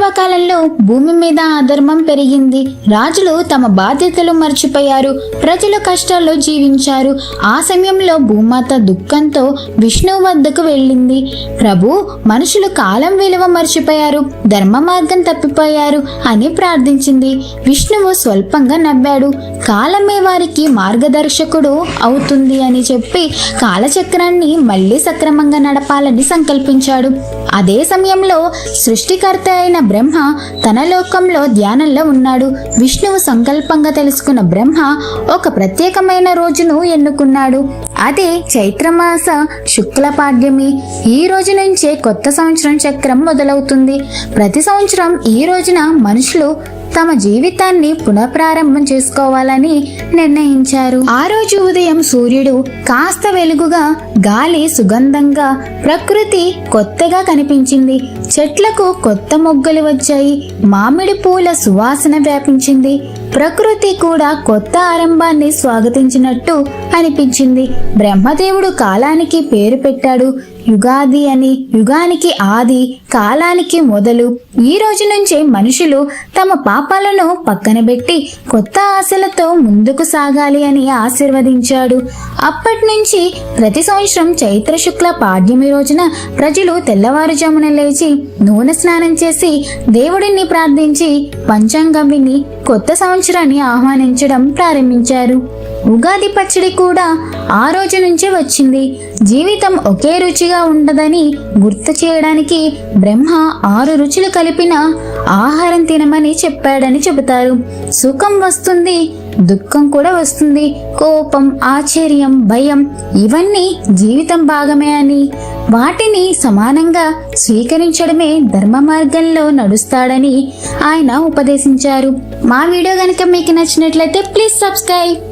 పూర్వకాలంలో భూమి మీద అధర్మం పెరిగింది. రాజులు తమ బాధ్యతలు మర్చిపోయారు. ప్రజలు కష్టాల్లో జీవించారు. ఆ సమయంలో భూమాత దుఃఖంతో విష్ణువు వద్దకు వెళ్ళింది. ప్రభు, మనుషులు కాలం విలువ మర్చిపోయారు, ధర్మ మార్గం తప్పిపోయారు అని ప్రార్థించింది. విష్ణువు స్వల్పంగా నవ్వాడు. కాలమే వారికి మార్గదర్శకుడు అవుతుంది అని చెప్పి కాలచక్రాన్ని మళ్లీ సక్రమంగా నడపాలని సంకల్పించాడు. అదే సమయంలో సృష్టికర్త అయిన బ్రహ్మ తన లోకంలో ధ్యానంలో ఉన్నాడు. విష్ణువు సంకల్పంగా తెలుసుకున్న బ్రహ్మ ఒక ప్రత్యేకమైన రోజును ఎన్నుకున్నాడు. అదే చైత్రమాస శుక్ల పాడ్యమి. ఈ రోజు నుంచే కొత్త సంవత్సరం చక్రం మొదలవుతుంది. ప్రతి సంవత్సరం ఈ రోజున మనుషులు తమ జీవితాన్ని పునఃప్రారంభం చేసుకోవాలని నిర్ణయించారు. ఆ రోజు ఉదయం సూర్యుడు కాస్త వెలుగుగా, గాలి సుగంధంగా, ప్రకృతి కొత్తగా కనిపించింది. చెట్లకు కొత్త మొగ్గలు వచ్చాయి. మామిడి పూల సువాసన వ్యాపించింది. ప్రకృతి కూడా కొత్త ఆరంభాన్ని స్వాగతించినట్టు అనిపించింది. బ్రహ్మదేవుడు కాలానికి పేరు పెట్టాడు. యుగాది అని. యుగానికి ఆది, కాలానికి మొదలు. ఈ రోజు నుంచే మనుషులు తమ పాపాలను పక్కన పెట్టి కొత్త ఆశలతో ముందుకు సాగాలి అని ఆశీర్వదించాడు. అప్పటి నుంచి ప్రతి సంవత్సరం చైత్ర శుక్ల పాడ్యమి రోజున ప్రజలు తెల్లవారుజామున లేచి నూనె స్నానం చేసి దేవుడిని ప్రార్థించి పంచాంగం విని కొత్త సంవత్సరాన్ని ఆహ్వానించడం ప్రారంభించారు. ఉగాది పచ్చడి కూడా ఆ రోజు నుంచే వచ్చింది. జీవితం ఒకే రుచిగా ఉండదని గుర్తు చేయడానికి బ్రహ్మ 6 రుచులు కలిపిన ఆహారం తినమని చెప్పాడని చెబుతారు. సుఖం వస్తుంది, దుఃఖం కూడా వస్తుంది. కోపం, ఆశ్చర్యం, భయం ఇవన్నీ జీవితం భాగమే అని, వాటిని సమానంగా స్వీకరించడమే ధర్మ మార్గంలో నడుస్తాడని ఆయన ఉపదేశించారు. మా వీడియో కనుక మీకు నచ్చినట్లయితే ప్లీజ్ సబ్స్క్రైబ్.